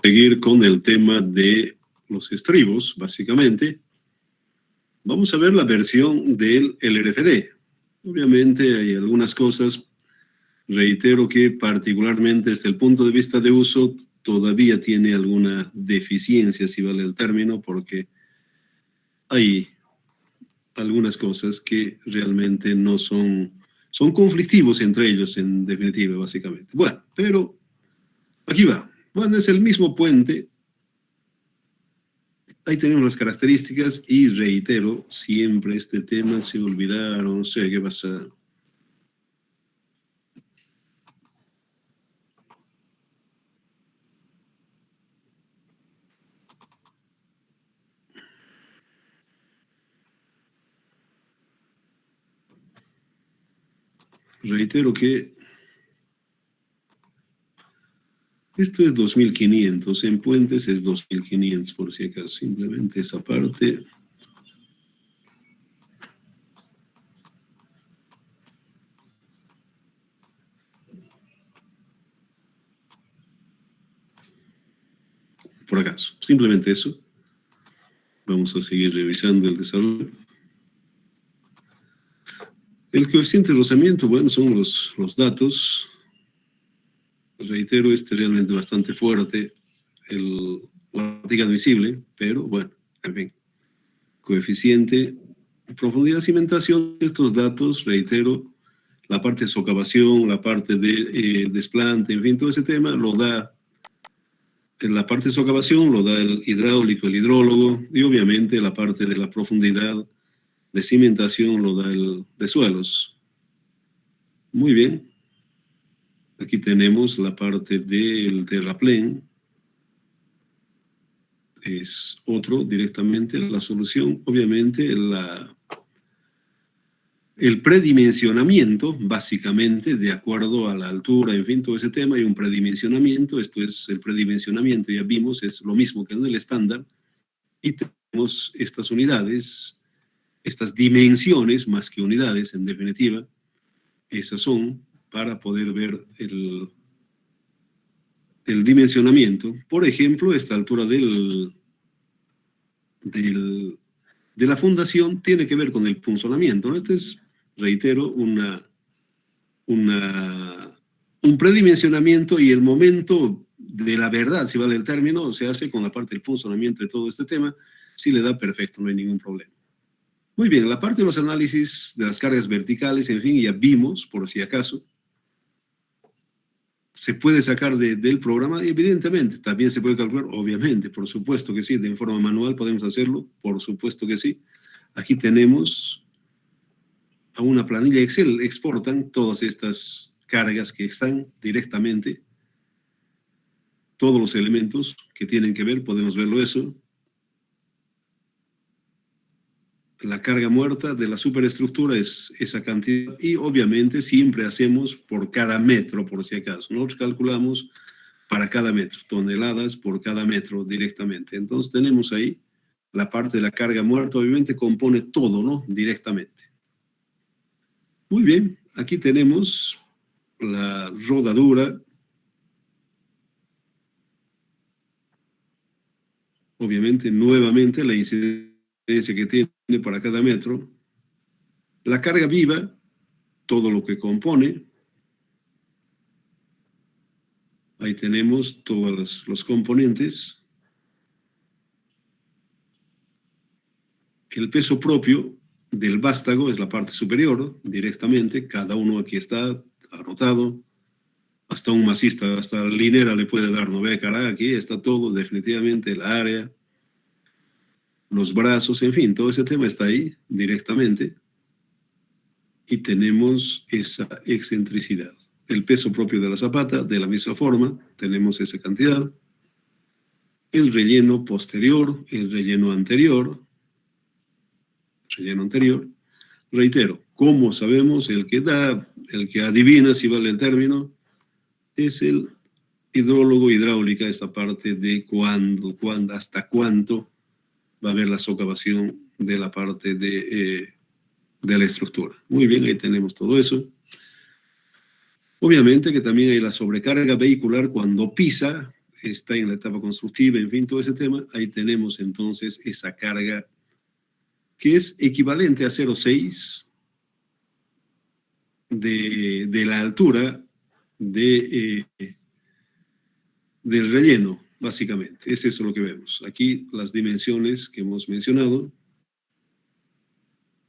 Seguir con el tema de los estribos, básicamente. Vamos a ver la versión del LRFD. Obviamente hay algunas cosas, reitero que particularmente desde el punto de vista de uso todavía tiene alguna deficiencia, si vale el término, porque hay algunas cosas que realmente no son conflictivos entre ellos, en definitiva, básicamente. Bueno, pero aquí va. Bueno, es el mismo puente. Ahí tenemos las características y reitero, siempre este tema se olvidaron, no sé qué pasa. Reitero que esto es 2500, en puentes es 2500 por si acaso, simplemente esa parte. Por acaso, simplemente eso. Vamos a seguir revisando el desarrollo. El coeficiente de rozamiento, bueno, son los datos. Reitero, realmente bastante fuerte, la fatiga admisible, pero bueno, en fin. Coeficiente, profundidad de cimentación, estos datos, reitero, la parte de socavación, la parte de desplante, en fin, todo ese tema lo da, en la parte de socavación lo da el hidráulico, el hidrólogo, y obviamente la parte de la profundidad de cimentación lo da el de suelos. Muy bien. Aquí tenemos la parte del terraplén. Es otro directamente la solución. Obviamente el predimensionamiento, básicamente, de acuerdo a la altura, en fin, todo ese tema, hay un predimensionamiento. Esto es el predimensionamiento, ya vimos, es lo mismo que en el estándar. Y tenemos estas unidades, estas dimensiones, más que unidades, en definitiva. Esas son para poder ver el dimensionamiento. Por ejemplo, esta altura de la fundación tiene que ver con el punzonamiento, ¿no? Este es, reitero, un predimensionamiento, y el momento de la verdad, si vale el término, se hace con la parte del punzonamiento de todo este tema. Si le da, perfecto, no hay ningún problema. Muy bien, la parte de los análisis de las cargas verticales, en fin, ya vimos, por si acaso, se puede sacar del programa, evidentemente, también se puede calcular, obviamente, por supuesto que sí, de forma manual podemos hacerlo, por supuesto que sí. Aquí tenemos a una planilla Excel, exportan todas estas cargas que están directamente, todos los elementos que tienen que ver, podemos verlo eso. La carga muerta de la superestructura es esa cantidad, y obviamente siempre hacemos por cada metro, por si acaso. Nosotros calculamos para cada metro, toneladas por cada metro directamente. Entonces tenemos ahí la parte de la carga muerta, obviamente compone todo, ¿no? Directamente. Muy bien, aquí tenemos la rodadura. Obviamente, nuevamente, la incidencia que tiene para cada metro. La carga viva, todo lo que compone. Ahí tenemos todos los componentes. El peso propio del vástago es la parte superior, directamente. Cada uno aquí está anotado. Hasta un masista, hasta la linera le puede dar, no ve, cara, aquí está todo, definitivamente, el área, los brazos, en fin, todo ese tema está ahí directamente. Y tenemos esa excentricidad. El peso propio de la zapata, de la misma forma, tenemos esa cantidad. El relleno posterior, el relleno anterior. Reitero, como sabemos, el que adivina, si vale el término, es el hidrólogo hidráulica, esta parte de cuándo, hasta cuánto va a haber la socavación de la parte de la estructura. Muy bien, ahí tenemos todo eso. Obviamente que también hay la sobrecarga vehicular cuando pisa está en la etapa constructiva, en fin, todo ese tema. Ahí tenemos entonces esa carga que es equivalente a 0,6 de la altura del relleno, básicamente. Es eso lo que vemos. Aquí las dimensiones que hemos mencionado.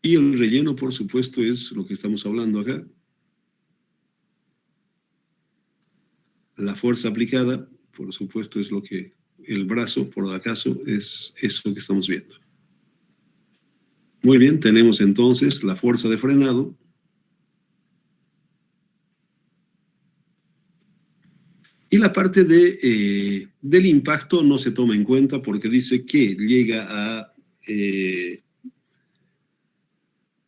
Y el relleno, por supuesto, es lo que estamos hablando acá. La fuerza aplicada, por supuesto, es lo que el brazo, por acaso, es eso que estamos viendo. Muy bien, tenemos entonces la fuerza de frenado. Y la parte del impacto no se toma en cuenta porque dice que llega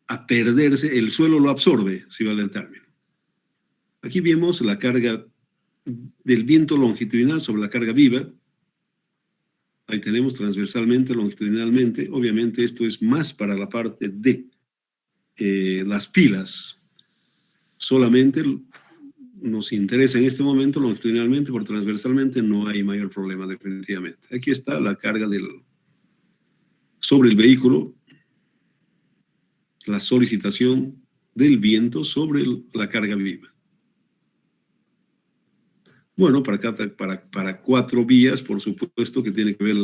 a perderse, el suelo lo absorbe, si vale el término. Aquí vemos la carga del viento longitudinal sobre la carga viva. Ahí tenemos transversalmente, longitudinalmente. Obviamente esto es más para la parte de las pilas. Solamente nos interesa en este momento longitudinalmente, porque transversalmente no hay mayor problema definitivamente. Aquí está la carga sobre el vehículo, la solicitación del viento sobre la carga viva. Bueno, para 4 vías, por supuesto que tiene que ver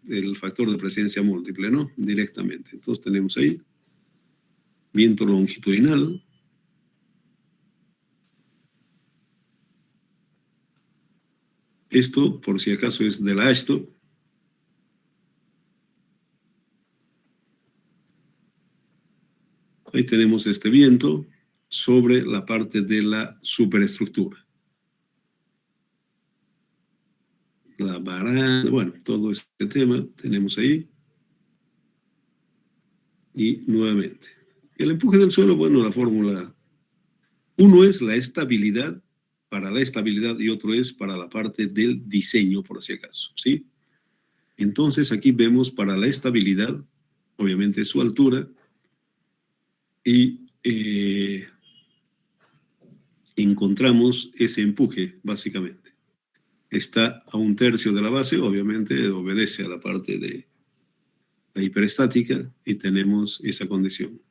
el factor de presencia múltiple, ¿no? Directamente. Entonces tenemos ahí viento longitudinal. Esto, por si acaso, es de la AASHTO. Ahí tenemos este viento sobre la parte de la superestructura. La baranda, bueno, todo este tema tenemos ahí. Y nuevamente. El empuje del suelo, bueno, la fórmula. Uno es la estabilidad, para la estabilidad, y otro es para la parte del diseño, por si acaso, ¿sí? Entonces aquí vemos para la estabilidad, obviamente su altura, y encontramos ese empuje, básicamente. Está a 1/3 de la base, obviamente obedece a la parte de la hiperestática y tenemos esa condición.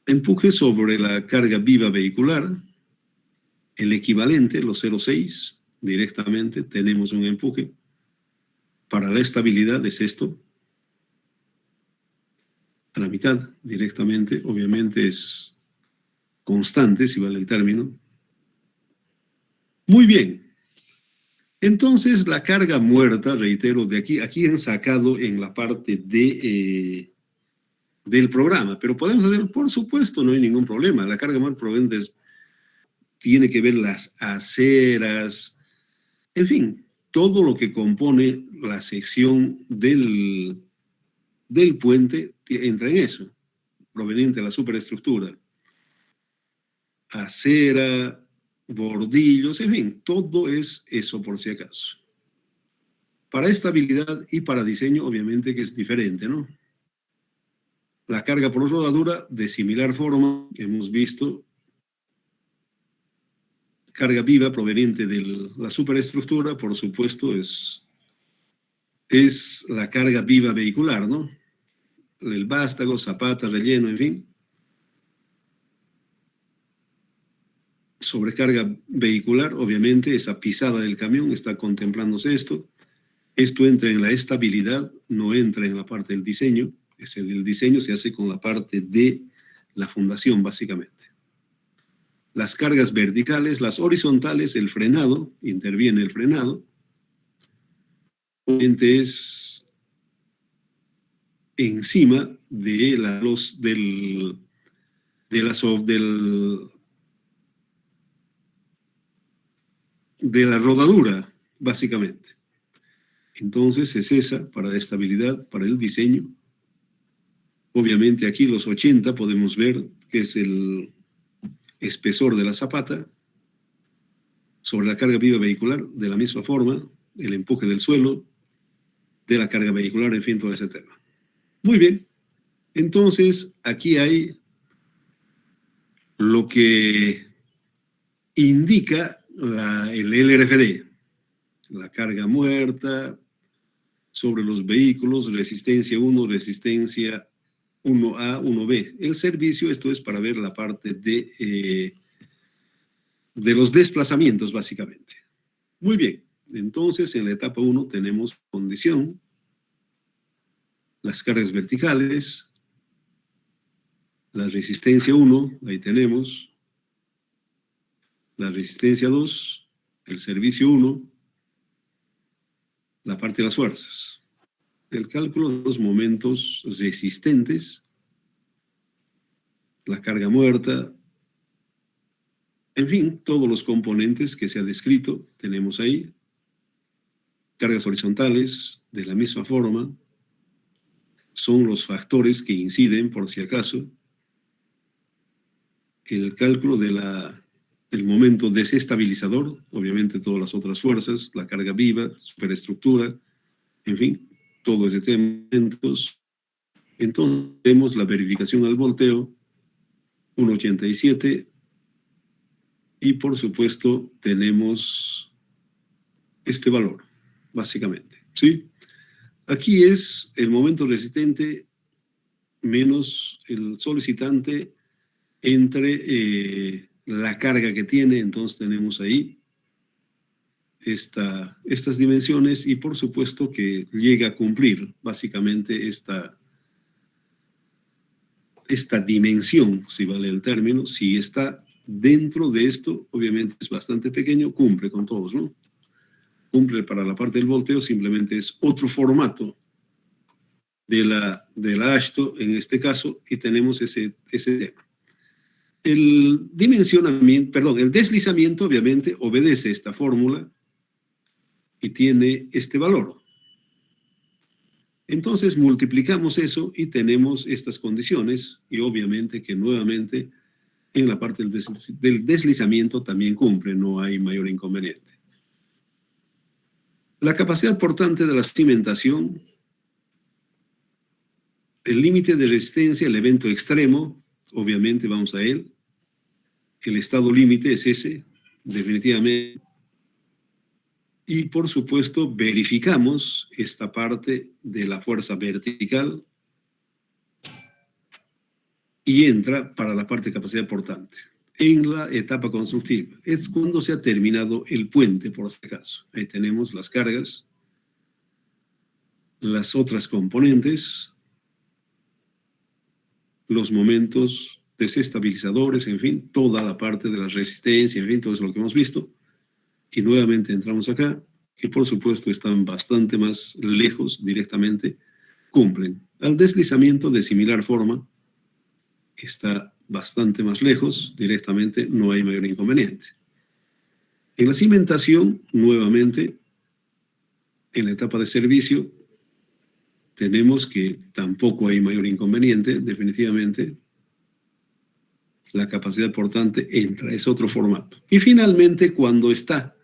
Empuje sobre la carga viva vehicular, el equivalente, los 0,6, directamente tenemos un empuje. Para la estabilidad es esto. A la mitad, directamente, obviamente es constante, si vale el término. Muy bien. Entonces, la carga muerta, reitero, de aquí han sacado en la parte del programa, pero podemos hacer, por supuesto, no hay ningún problema. La carga muerta tiene que ver las aceras, en fin, todo lo que compone la sección del puente entra en eso, proveniente de la superestructura. Acera, bordillos, en fin, todo es eso por si acaso. Para estabilidad y para diseño, obviamente que es diferente, ¿no? La carga por rodadura, de similar forma, hemos visto carga viva proveniente de la superestructura, por supuesto, es la carga viva vehicular, ¿no? El vástago, zapata, relleno, en fin. Sobrecarga vehicular, obviamente, esa pisada del camión está contemplándose esto. Esto entra en la estabilidad, no entra en la parte del diseño. Ese del diseño se hace con la parte de la fundación, básicamente. Las cargas verticales, las horizontales, el frenado, interviene el frenado. Obviamente es encima de la rodadura, básicamente. Entonces es esa para la estabilidad, para el diseño. Obviamente aquí los 80 podemos ver que es el espesor de la zapata sobre la carga viva vehicular, de la misma forma, el empuje del suelo, de la carga vehicular, en fin, todo ese tema. Muy bien, entonces aquí hay lo que indica el LRFD, la carga muerta sobre los vehículos, resistencia 1, resistencia 1A, 1B. El servicio, esto es para ver la parte de los desplazamientos, básicamente. Muy bien, entonces en la etapa 1 tenemos condición, las cargas verticales, la resistencia 1, ahí tenemos, la resistencia 2, el servicio 1, la parte de las fuerzas. El cálculo de los momentos resistentes, la carga muerta, en fin, todos los componentes que se ha descrito tenemos ahí. Cargas horizontales, de la misma forma, son los factores que inciden, por si acaso. El cálculo del momento desestabilizador, obviamente todas las otras fuerzas, la carga viva, superestructura, en fin, todo ese tema. Entonces tenemos la verificación al volteo, 1.87, y por supuesto tenemos este valor, básicamente, ¿sí? Aquí es el momento resistente menos el solicitante entre la carga que tiene. Entonces tenemos ahí estas dimensiones y por supuesto que llega a cumplir básicamente esta dimensión, si vale el término. Si está dentro de esto, obviamente es bastante pequeño, cumple con todos, ¿no? Cumple para la parte del volteo, simplemente es otro formato de la AASHTO en este caso, y tenemos ese tema. El deslizamiento obviamente obedece esta fórmula y tiene este valor. Entonces multiplicamos eso y tenemos estas condiciones, y obviamente que nuevamente en la parte del deslizamiento también cumple, no hay mayor inconveniente. La capacidad portante de la cimentación, el límite de resistencia, el evento extremo, obviamente vamos a él. El estado límite es ese, definitivamente. Y por supuesto verificamos esta parte de la fuerza vertical y entra para la parte de capacidad portante. En la etapa constructiva es cuando se ha terminado el puente, por si acaso. Ahí tenemos las cargas, las otras componentes, los momentos desestabilizadores, en fin, toda la parte de la resistencia, en fin, todo eso lo que hemos visto. Y nuevamente entramos acá, y por supuesto están bastante más lejos directamente, cumplen. Al deslizamiento de similar forma, está bastante más lejos, directamente no hay mayor inconveniente. En la cimentación, nuevamente, en la etapa de servicio, tenemos que tampoco hay mayor inconveniente, definitivamente. La capacidad portante entra, es otro formato. Y finalmente, cuando está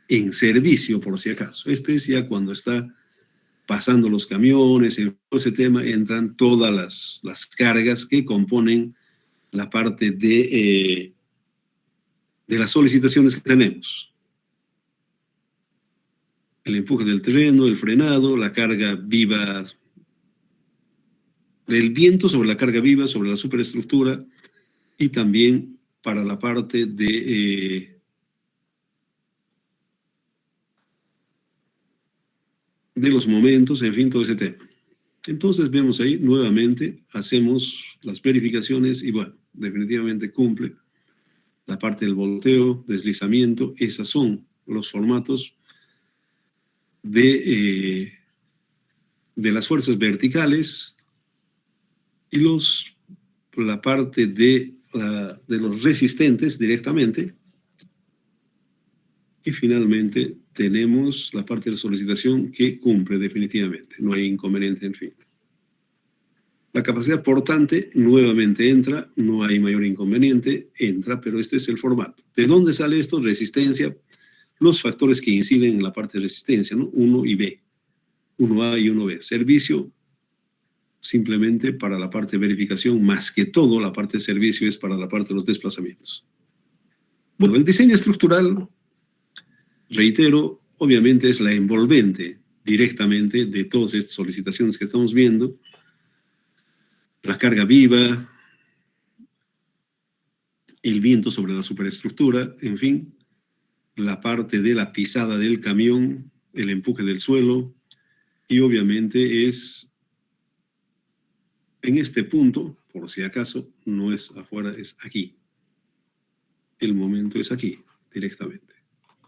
en servicio, por si acaso, este es ya cuando está pasando los camiones, en todo ese tema, entran todas las cargas que componen la parte de las solicitaciones que tenemos. El empuje del terreno, el frenado, la carga viva, el viento sobre la carga viva, sobre la superestructura, y también para la parte de los momentos, en fin, todo ese tema. Entonces vemos ahí, nuevamente, hacemos las verificaciones y bueno, definitivamente cumple la parte del volteo, deslizamiento. Esos son los formatos de las fuerzas verticales y la parte de los resistentes directamente. Y finalmente tenemos la parte de la solicitación que cumple definitivamente, no hay inconveniente, en fin. La capacidad portante nuevamente entra, no hay mayor inconveniente, entra, pero este es el formato. ¿De dónde sale esto? Resistencia, los factores que inciden en la parte de resistencia, ¿no? 1 y B, 1A y 1B. Servicio, simplemente para la parte de verificación, más que todo la parte de servicio es para la parte de los desplazamientos. Bueno, el diseño estructural Reitero, obviamente es la envolvente directamente de todas estas solicitaciones que estamos viendo. La carga viva, el viento sobre la superestructura, en fin, la parte de la pisada del camión, el empuje del suelo, y obviamente es en este punto, por si acaso, no es afuera, es aquí. El momento es aquí, directamente.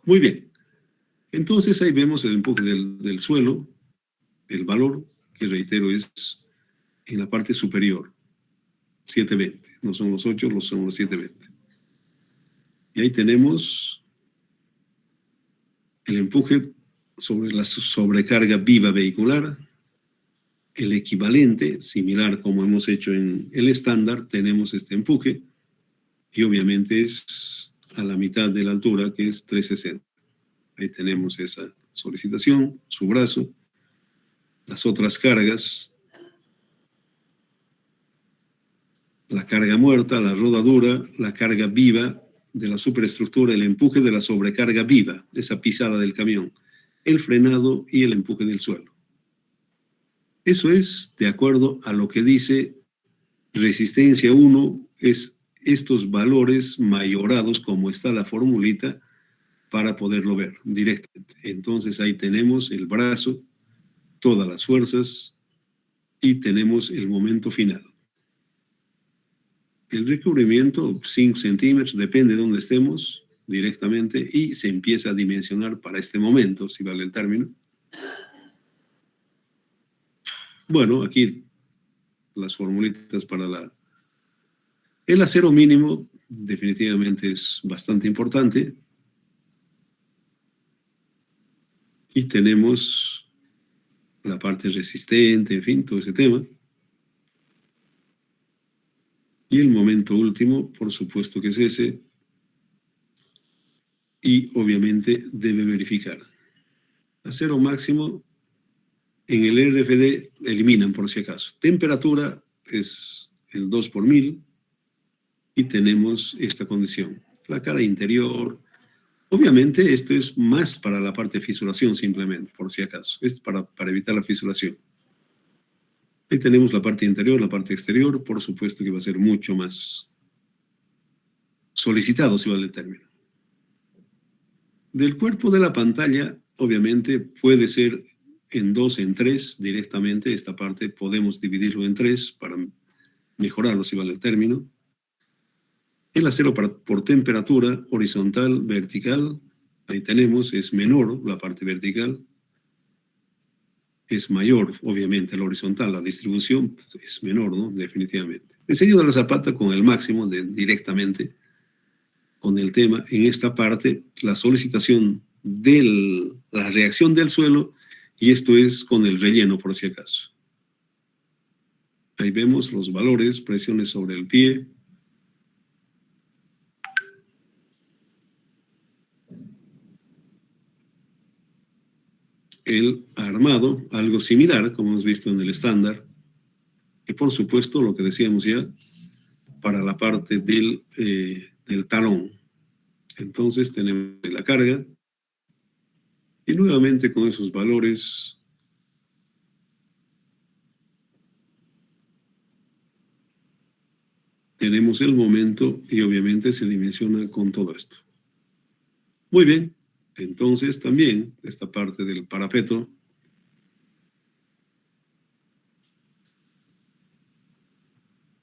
Muy bien. Entonces ahí vemos el empuje del suelo, el valor, que reitero es en la parte superior, 720. No son los 8, son los 720. Y ahí tenemos el empuje sobre la sobrecarga viva vehicular, el equivalente, similar como hemos hecho en el estándar, tenemos este empuje y obviamente es a la mitad de la altura, que es 360. Ahí tenemos esa solicitación, su brazo, las otras cargas, la carga muerta, la rodadura, la carga viva de la superestructura, el empuje de la sobrecarga viva, esa pisada del camión, el frenado y el empuje del suelo. Eso es de acuerdo a lo que dice resistencia 1, es estos valores mayorados como está la formulita para poderlo ver directamente. Entonces ahí tenemos el brazo, todas las fuerzas y tenemos el momento final. El recubrimiento, 5 centímetros, depende de dónde estemos directamente y se empieza a dimensionar para este momento, si vale el término. Bueno, aquí las formulitas para el acero mínimo definitivamente es bastante importante. Y tenemos la parte resistente, en fin, todo ese tema. Y el momento último, por supuesto que es ese. Y obviamente debe verificar. Acero máximo, en el RFD eliminan por si acaso. Temperatura es el 2 por 1000 y tenemos esta condición. La cara interior, obviamente esto es más para la parte de fisuración simplemente, por si acaso. Es para evitar la fisuración. Ahí tenemos la parte interior, la parte exterior, por supuesto que va a ser mucho más solicitado, si vale el término. Del cuerpo de la pantalla, obviamente, puede ser en 2, en 3 directamente. Esta parte podemos dividirlo en 3 para mejorarlo, si vale el término. El acero por temperatura, horizontal, vertical, ahí tenemos, es menor la parte vertical. Es mayor, obviamente, la horizontal, la distribución es menor, ¿no? Definitivamente. Diseño de la zapata con el máximo directamente con el tema. En esta parte, la solicitación de la reacción del suelo, y esto es con el relleno, por si acaso. Ahí vemos los valores, presiones sobre el pie. El armado, algo similar, como hemos visto en el estándar. Y por supuesto, lo que decíamos ya, para la parte del talón. Entonces tenemos la carga y nuevamente con esos valores tenemos el momento y obviamente se dimensiona con todo esto. Muy bien, entonces también esta parte del parapeto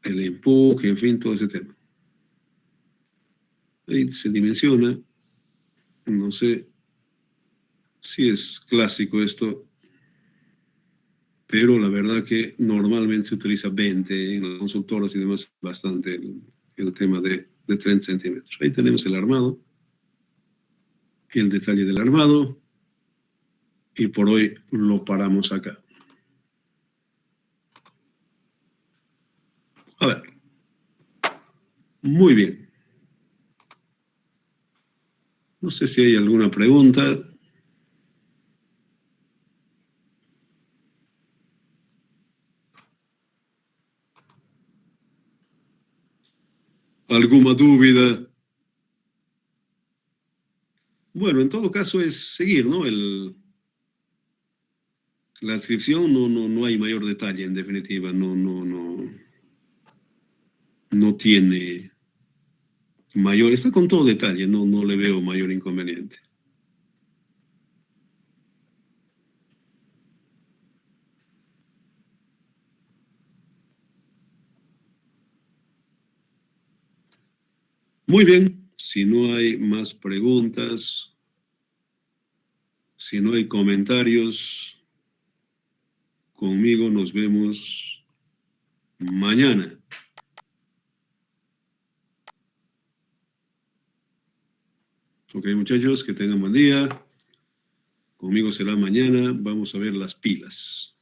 el empuje, en fin, todo ese tema. Ahí se dimensiona, no sé si es clásico esto, pero la verdad que normalmente se utiliza 20 en las consultoras y demás, bastante el tema de 30 centímetros. Ahí tenemos el armado, el detalle del armado, y por hoy lo paramos acá. A ver. Muy bien. No sé si hay alguna pregunta. ¿Alguna duda? Bueno, en todo caso es seguir, ¿no? La inscripción no hay mayor detalle, en definitiva, no tiene mayor, está con todo detalle, no le veo mayor inconveniente. Muy bien, si no hay más preguntas, si no hay comentarios, conmigo nos vemos mañana. Ok, muchachos, que tengan buen día. Conmigo será mañana. Vamos a ver las pilas.